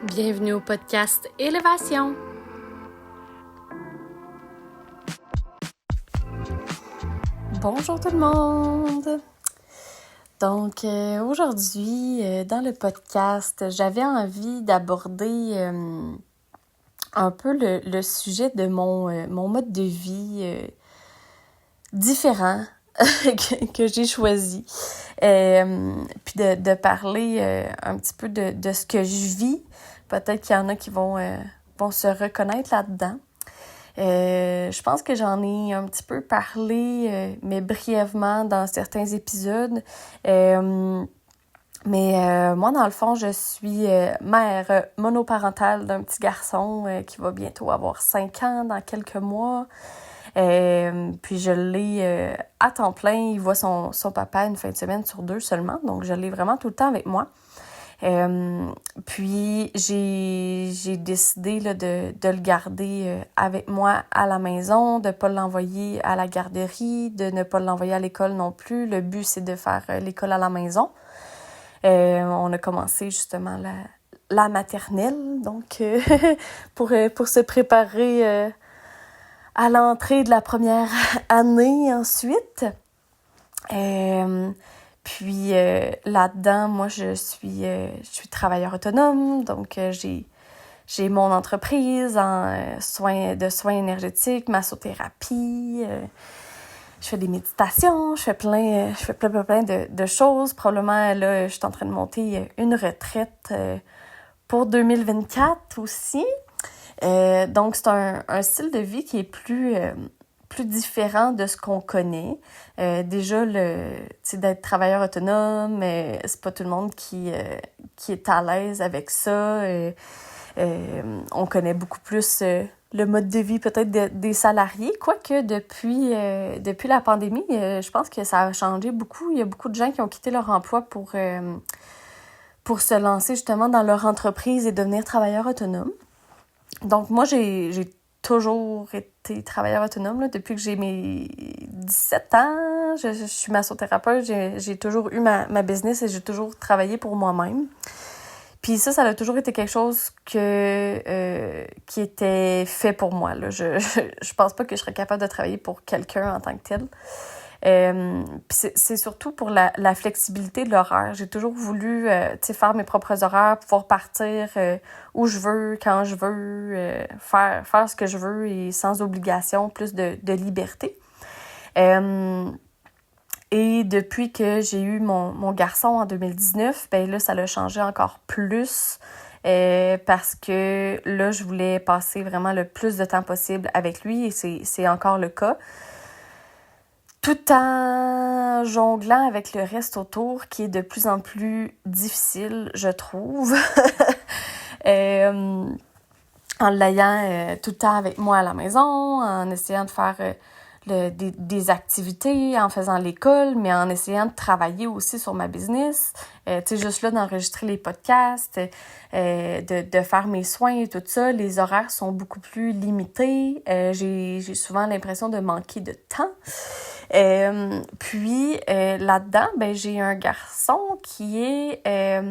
Bienvenue au podcast Élévation. Bonjour tout le monde! Donc aujourd'hui, dans le podcast, j'avais envie d'aborder un peu le sujet de mon mode de vie différent que j'ai choisi. Puis de parler un petit peu de ce que je vis. Peut-être qu'il y en a qui vont se reconnaître là-dedans. Je pense que j'en ai un petit peu parlé, mais brièvement dans certains épisodes. Mais moi, dans le fond, je suis mère monoparentale d'un petit garçon qui va bientôt avoir 5 ans dans quelques mois. Puis je l'ai à temps plein. Il voit son papa une fin de semaine sur 2 seulement. Donc, je l'ai vraiment tout le temps avec moi. Puis j'ai décidé là, de le garder avec moi à la maison, de ne pas l'envoyer à la garderie, de ne pas l'envoyer à l'école non plus. Le but, c'est de faire l'école à la maison. On a commencé justement la maternelle, donc pour se préparer à l'entrée de la première année ensuite. Puis là-dedans, moi, je suis travailleur autonome, donc j'ai mon entreprise en soins énergétiques, massothérapie. Je fais des méditations, je fais plein de choses. Probablement, là, je suis en train de monter une retraite pour 2024 aussi. Donc, c'est un style de vie qui est plus différent de ce qu'on connaît. Déjà, d'être travailleur autonome, c'est pas tout le monde qui est à l'aise avec ça. On connaît beaucoup plus le mode de vie peut-être des salariés, quoique depuis la pandémie, je pense que ça a changé beaucoup. Il y a beaucoup de gens qui ont quitté leur emploi pour se lancer justement dans leur entreprise et devenir travailleur autonome. Donc moi, j'ai toujours été travailleur autonome là, depuis que j'ai mes 17 ans. Je suis massothérapeute, j'ai toujours eu ma business et j'ai toujours travaillé pour moi-même. Puis ça a toujours été quelque chose qui était fait pour moi. Là. Je pense pas que je serais capable de travailler pour quelqu'un en tant que tel. Puis c'est surtout pour la flexibilité de l'horaire. J'ai toujours voulu faire mes propres horaires, pouvoir partir où je veux, quand je veux, faire ce que je veux et sans obligation, plus de liberté. Et depuis que j'ai eu mon garçon en 2019, ben là, ça l'a changé encore plus parce que là, je voulais passer vraiment le plus de temps possible avec lui et c'est encore le cas. Tout en jonglant avec le reste autour qui est de plus en plus difficile, je trouve. En l'ayant tout le temps avec moi à la maison, en essayant de faire des activités, en faisant l'école, mais en essayant de travailler aussi sur ma business. Tu sais, juste là, d'enregistrer les podcasts, de faire mes soins et tout ça. Les horaires sont beaucoup plus limités. J'ai souvent l'impression de manquer de temps. Puis là-dedans, ben j'ai un garçon qui a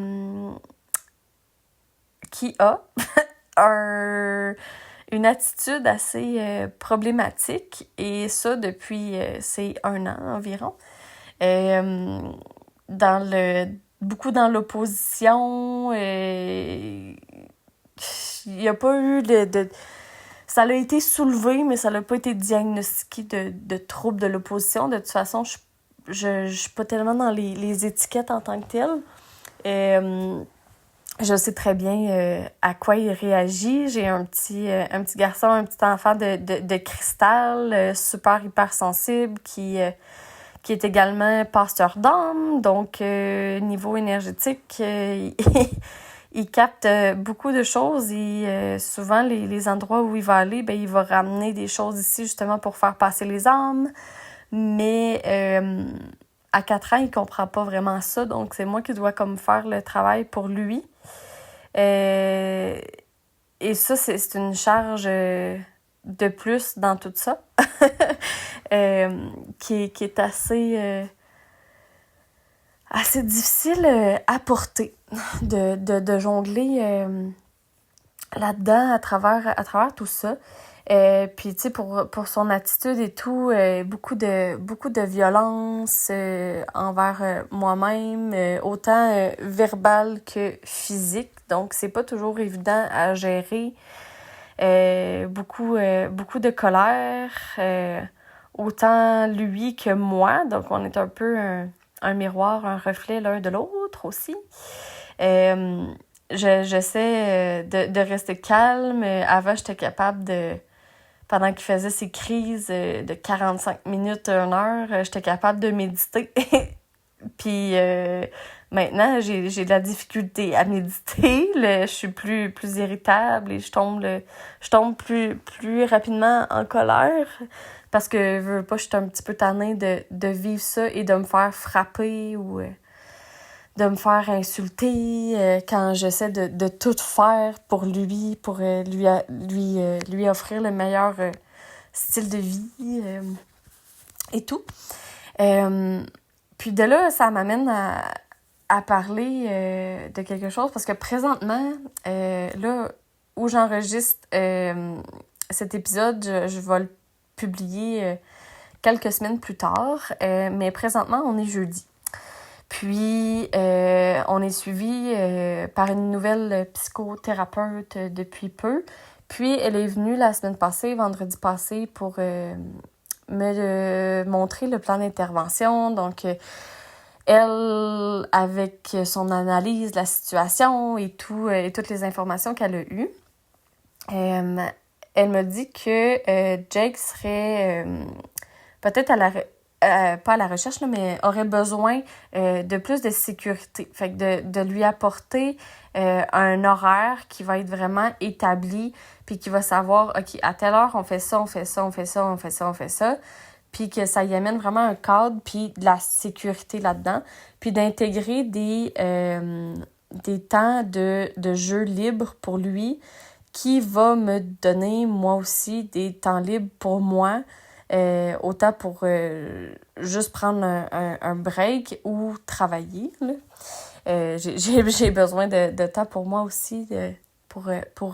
une attitude assez problématique et ça depuis c'est 1 an environ. Beaucoup dans l'opposition. Il n'y a pas eu ça a été soulevé, mais ça n'a pas été diagnostiqué de troubles de l'opposition. De toute façon, je suis pas tellement dans les étiquettes en tant que telle. Je sais très bien à quoi il réagit. J'ai un petit garçon, un petit enfant de cristal, super hypersensible, qui est également passeur d'âme. Donc, niveau énergétique, il capte beaucoup de choses et souvent, les endroits où il va aller, ben il va ramener des choses ici justement pour faire passer les âmes. Mais à 4 ans, il comprend pas vraiment ça. Donc, c'est moi qui dois comme faire le travail pour lui. Et ça, c'est une charge de plus dans tout ça qui est assez difficile à porter de jongler là-dedans, à travers tout ça. Puis, tu sais, pour son attitude et tout, beaucoup de violence envers moi-même, autant verbale que physique. Donc, c'est pas toujours évident à gérer. Beaucoup de colère, autant lui que moi. Donc, on est un peu un miroir, un reflet l'un de l'autre aussi. J'essaie de rester calme. Avant, j'étais capable pendant qu'il faisait ses crises de 45 minutes, 1 heure, j'étais capable de méditer. Puis maintenant, j'ai de la difficulté à méditer. Je suis plus irritable et je tombe plus rapidement en colère. Parce que, je veux pas, je suis un petit peu tannée de vivre ça et de me faire frapper ou de me faire insulter quand j'essaie de tout faire pour lui, pour lui offrir le meilleur style de vie et tout. Puis de là, ça m'amène à parler de quelque chose parce que présentement, là où j'enregistre cet épisode, je vais le publier quelques semaines plus tard, mais présentement, on est jeudi. Puis, on est suivi par une nouvelle psychothérapeute depuis peu. Puis, elle est venue la semaine passée, vendredi passé, pour me montrer le plan d'intervention. Donc, elle, avec son analyse de la situation et toutes les informations qu'elle a eues, elle me dit que Jake serait peut-être pas à la recherche, là, mais aurait besoin de plus de sécurité. Fait que de lui apporter un horaire qui va être vraiment établi, puis qui va savoir, OK, à telle heure, on fait ça, on fait ça, on fait ça, on fait ça, on fait ça, puis que ça y amène vraiment un cadre, puis de la sécurité là-dedans, puis d'intégrer des temps de jeu libre pour lui, qui va me donner, moi aussi, des temps libres pour moi, autant pour juste prendre un break ou travailler. Là. J'ai besoin de temps pour moi aussi, pour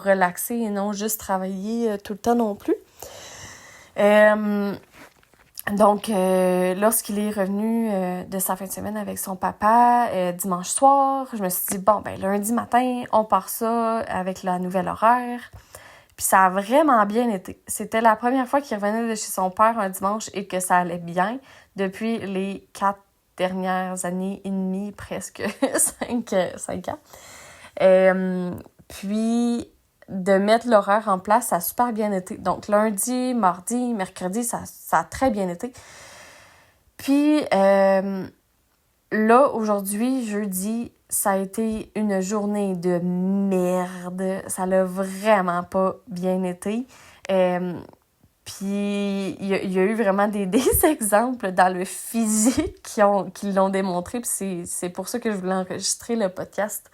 relaxer et non juste travailler tout le temps non plus. Donc, lorsqu'il est revenu de sa fin de semaine avec son papa, dimanche soir, je me suis dit, bon, ben lundi matin, on part ça avec la nouvelle horaire. Puis ça a vraiment bien été. C'était la première fois qu'il revenait de chez son père un dimanche et que ça allait bien depuis les 4 dernières années et demie, presque 5 ans. Puis de mettre l'horaire en place, ça a super bien été. Donc lundi, mardi, mercredi, ça a très bien été. Puis là, aujourd'hui, jeudi, ça a été une journée de merde. Ça l'a vraiment pas bien été. Puis il y a eu vraiment des exemples dans le physique qui l'ont démontré. Puis c'est pour ça que je voulais enregistrer le podcast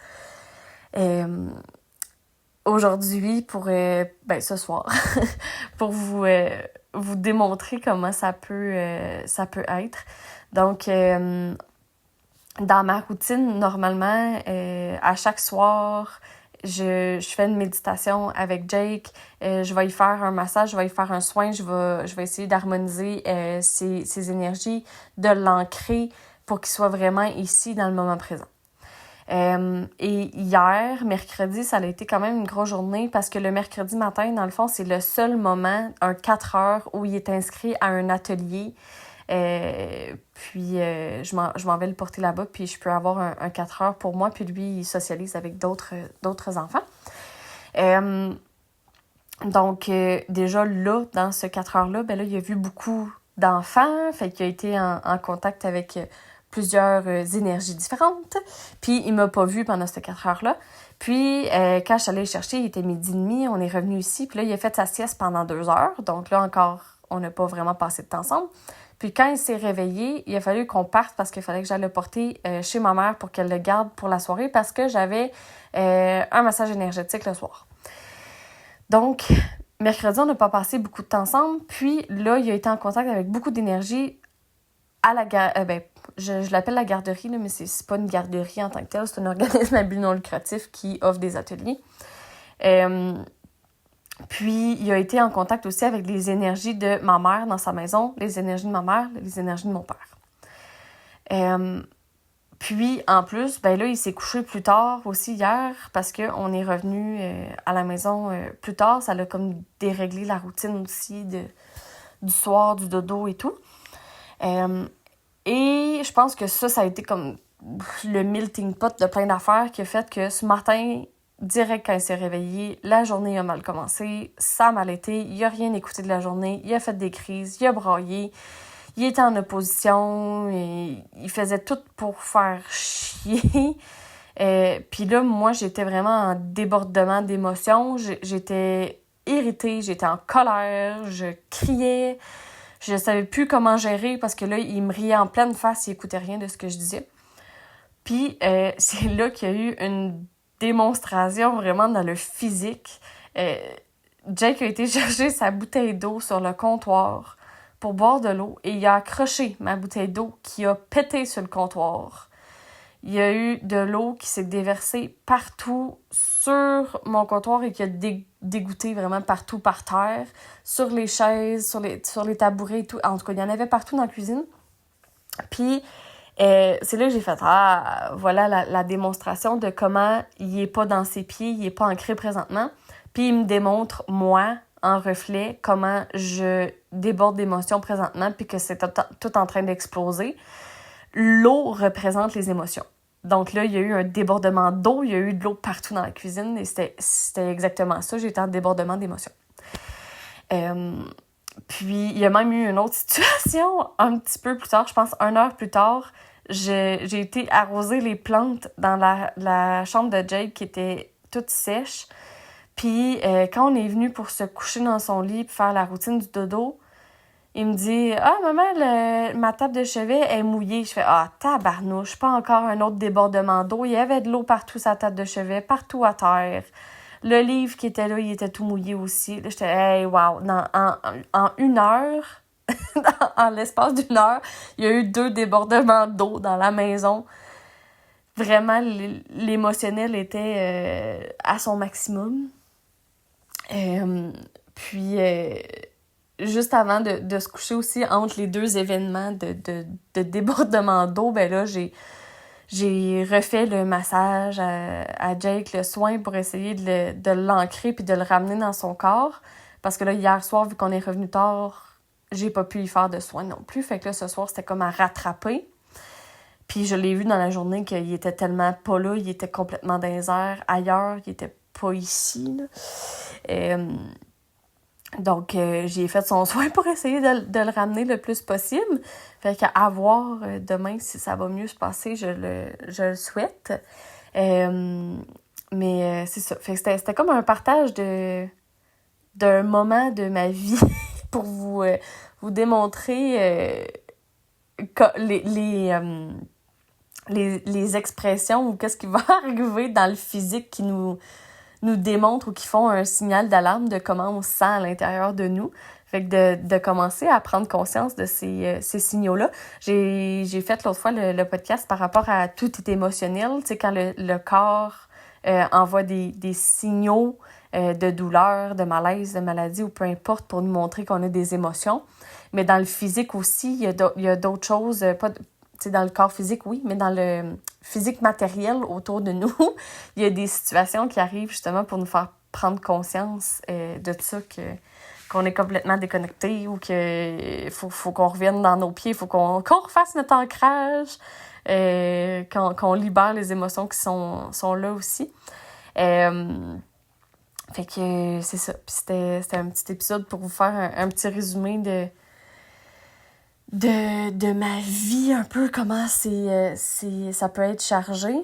aujourd'hui pour ce soir pour vous démontrer comment ça peut être. Donc dans ma routine, normalement, à chaque soir, je fais une méditation avec Jake. Je vais y faire un massage, je vais y faire un soin. Je vais essayer d'harmoniser ses énergies, de l'ancrer pour qu'il soit vraiment ici dans le moment présent. Et hier, mercredi, ça a été quand même une grosse journée parce que le mercredi matin, dans le fond, c'est le seul moment, un 4 heures, où il est inscrit à un atelier. Puis je m'en vais le porter là-bas, puis je peux avoir un 4 heures pour moi, puis lui, il socialise avec d'autres enfants. Donc, déjà là, dans ce 4 heures-là, ben là, il a vu beaucoup d'enfants, fait qu'il a été en contact avec plusieurs énergies différentes, puis il m'a pas vu pendant ces 4 heures-là. Puis, quand je suis allée le chercher, il était 12h30, on est revenu ici, puis là, il a fait sa sieste pendant 2 heures, donc là encore, on n'a pas vraiment passé de temps ensemble. Puis quand il s'est réveillé, il a fallu qu'on parte parce qu'il fallait que j'aille le porter chez ma mère pour qu'elle le garde pour la soirée parce que j'avais un massage énergétique le soir. Donc, mercredi, on n'a pas passé beaucoup de temps ensemble. Puis là, il a été en contact avec beaucoup d'énergie à la je l'appelle la garderie, là, mais c'est pas une garderie en tant que telle, c'est un organisme à but non lucratif qui offre des ateliers. Puis, il a été en contact aussi avec les énergies de ma mère dans sa maison, les énergies de ma mère, les énergies de mon père. Puis, en plus, ben là, il s'est couché plus tard aussi hier parce qu'on est revenu à la maison plus tard. Ça l'a comme déréglé la routine aussi du soir, du dodo et tout. Et je pense que ça a été comme le melting pot de plein d'affaires qui a fait que ce matin, direct quand il s'est réveillé, la journée a mal commencé, ça a mal été, il a rien écouté de la journée, il a fait des crises, il a braillé, il était en opposition, et il faisait tout pour faire chier. Puis là, moi, j'étais vraiment en débordement d'émotions, j'étais irritée, j'étais en colère, je criais, je savais plus comment gérer parce que là, il me riait en pleine face, il écoutait rien de ce que je disais. Puis c'est là qu'il y a eu une démonstration vraiment dans le physique. Jake a été chercher sa bouteille d'eau sur le comptoir pour boire de l'eau et il a accroché ma bouteille d'eau qui a pété sur le comptoir. Il y a eu de l'eau qui s'est déversée partout sur mon comptoir et qui a dégoûté vraiment partout par terre, sur les chaises, sur les tabourets et tout. En tout cas, il y en avait partout dans la cuisine. Puis, c'est là que j'ai fait, voilà la démonstration de comment il est pas dans ses pieds, il est pas ancré présentement. Puis, il me démontre, moi, en reflet, comment je déborde d'émotions présentement puis que c'est tout en train d'exploser. L'eau représente les émotions. Donc là, il y a eu un débordement d'eau, il y a eu de l'eau partout dans la cuisine et c'était exactement ça. J'étais en débordement d'émotions. Puis, il y a même eu une autre situation un petit peu plus tard, je pense 1 heure plus tard. J'ai été arroser les plantes dans la chambre de Jake qui était toute sèche. Puis, quand on est venu pour se coucher dans son lit et faire la routine du dodo, il me dit « Ah, maman, ma table de chevet est mouillée. » Je fais « Ah, tabarnouche, pas encore un autre débordement d'eau. » Il y avait de l'eau partout sur la table de chevet, partout à terre. Le livre qui était là, il était tout mouillé aussi. Là, j'étais « Hey, wow! » En 1 heure, en l'espace d'1 heure, il y a eu 2 débordements d'eau dans la maison. Vraiment, l'émotionnel était à son maximum. Puis... juste avant de se coucher aussi, entre les 2 événements de débordement d'eau, ben là, j'ai refait le massage à Jake, le soin pour essayer de l'ancrer puis de le ramener dans son corps. Parce que là, hier soir, vu qu'on est revenu tard, j'ai pas pu y faire de soins non plus. Fait que là, ce soir, c'était comme à rattraper. Puis je l'ai vu dans la journée qu'il était tellement pas là, il était complètement dans les airs, ailleurs, il était pas ici, là. Donc, j'ai fait son soin pour essayer de le ramener le plus possible. Fait qu'à voir demain si ça va mieux se passer, je le souhaite. Mais c'est ça. Fait que c'était comme un partage d'un moment de ma vie pour vous démontrer les expressions ou qu'est-ce qui va arriver dans le physique qui nous démontrent ou qui font un signal d'alarme de comment on se sent à l'intérieur de nous. Fait que de commencer à prendre conscience de ces signaux-là. J'ai fait l'autre fois le podcast par rapport à tout est émotionnel. Tu sais, quand le corps envoie des signaux de douleur, de malaise, de maladie ou peu importe pour nous montrer qu'on a des émotions. Mais dans le physique aussi, il y a d'autres choses, pas dans le corps physique, oui, mais dans le physique matériel autour de nous, il y a des situations qui arrivent justement pour nous faire prendre conscience de ça, qu'on est complètement déconnecté ou qu'il faut qu'on revienne dans nos pieds, il faut qu'on refasse notre ancrage, qu'on libère les émotions qui sont là aussi. Fait que c'est ça. Puis c'était un petit épisode pour vous faire un petit résumé de ma vie, un peu comment ça peut être chargé.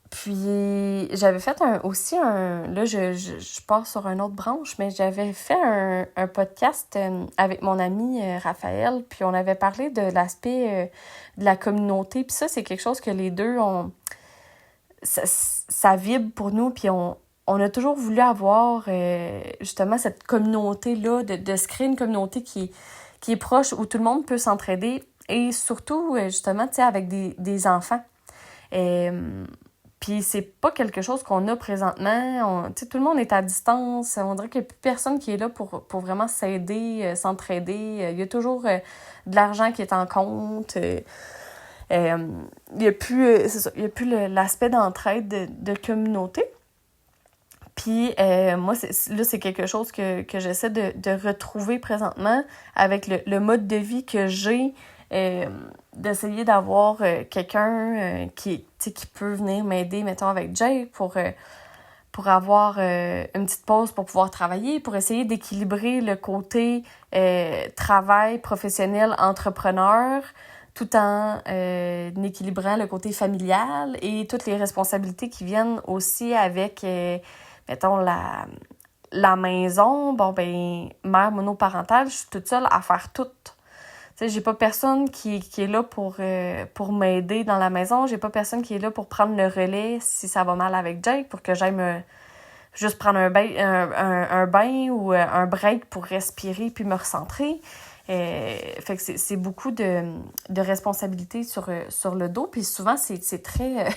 Puis j'avais fait aussi là je pars sur une autre branche, mais j'avais fait un podcast avec mon ami Raphaël, puis on avait parlé de l'aspect de la communauté, puis ça c'est quelque chose que les deux ont ça vibre pour nous, puis on a toujours voulu avoir justement cette communauté-là, de se créer une communauté qui est proche, où tout le monde peut s'entraider, et surtout, justement, tu sais, avec des enfants. Puis c'est pas quelque chose qu'on a présentement. Tout le monde est à distance. On dirait qu'il n'y a plus personne qui est là pour vraiment s'aider, s'entraider. Il y a toujours de l'argent qui est en compte. Il n'y a plus, c'est ça, il y a plus l'aspect d'entraide de communauté. Puis moi, c'est quelque chose que j'essaie de retrouver présentement avec le mode de vie que j'ai, d'essayer d'avoir quelqu'un qui peut venir m'aider, mettons, avec Jay pour avoir une petite pause pour pouvoir travailler, pour essayer d'équilibrer le côté travail professionnel, entrepreneur, tout en équilibrant le côté familial et toutes les responsabilités qui viennent aussi avec, mettons, la maison. Bon, ben, mère monoparentale, je suis toute seule à faire tout. Tu sais, j'ai pas personne qui est là pour m'aider dans la maison. J'ai pas personne qui est là pour prendre le relais si ça va mal avec Jake, pour que j'aille juste prendre un bain ou un break pour respirer puis me recentrer. Fait que c'est beaucoup de responsabilités sur le dos. Puis souvent, c'est très,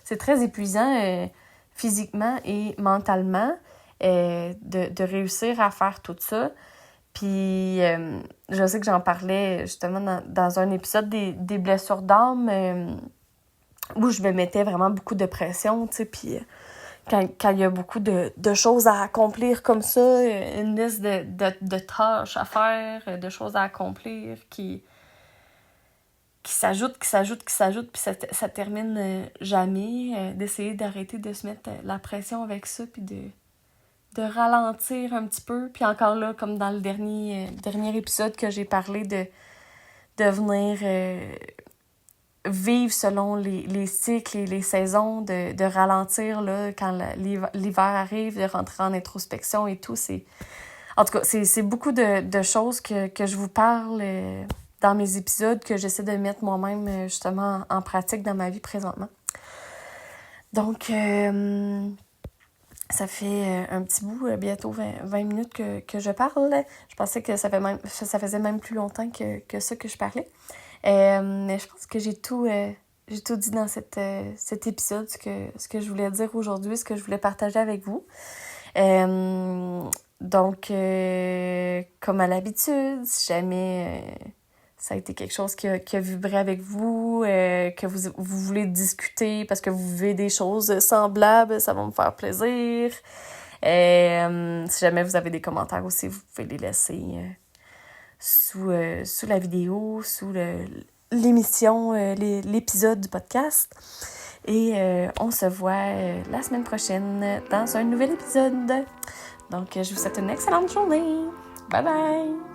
c'est très épuisant physiquement et mentalement de réussir à faire tout ça. Puis je sais que j'en parlais justement dans un épisode des blessures d'âme où je me mettais vraiment beaucoup de pression, tu sais, puis quand il y a beaucoup de choses à accomplir comme ça, une liste de tâches à faire, de choses à accomplir qui s'ajoutent, puis ça termine jamais, d'essayer d'arrêter de se mettre la pression avec ça, puis de ralentir un petit peu. Puis encore là, comme dans le dernier épisode que j'ai parlé de venir vivre selon les cycles et les saisons, de ralentir là, quand l'hiver arrive, de rentrer en introspection et tout. En tout cas, c'est beaucoup de choses que je vous parle dans mes épisodes, que j'essaie de mettre moi-même justement en pratique dans ma vie présentement. Donc, ça fait un petit bout, bientôt 20 minutes que je parle. Je pensais que ça faisait même plus longtemps que ça que je parlais. Mais je pense que j'ai tout dit dans cet épisode, ce que je voulais dire aujourd'hui, ce que je voulais partager avec vous. Donc, comme à l'habitude, si jamais ça a été quelque chose qui a vibré avec vous, que vous voulez discuter parce que vous vivez des choses semblables, ça va me faire plaisir. Si jamais vous avez des commentaires aussi, vous pouvez les laisser sous la vidéo, sous l'émission, l'épisode du podcast. Et on se voit la semaine prochaine dans un nouvel épisode. Donc, je vous souhaite une excellente journée. Bye bye!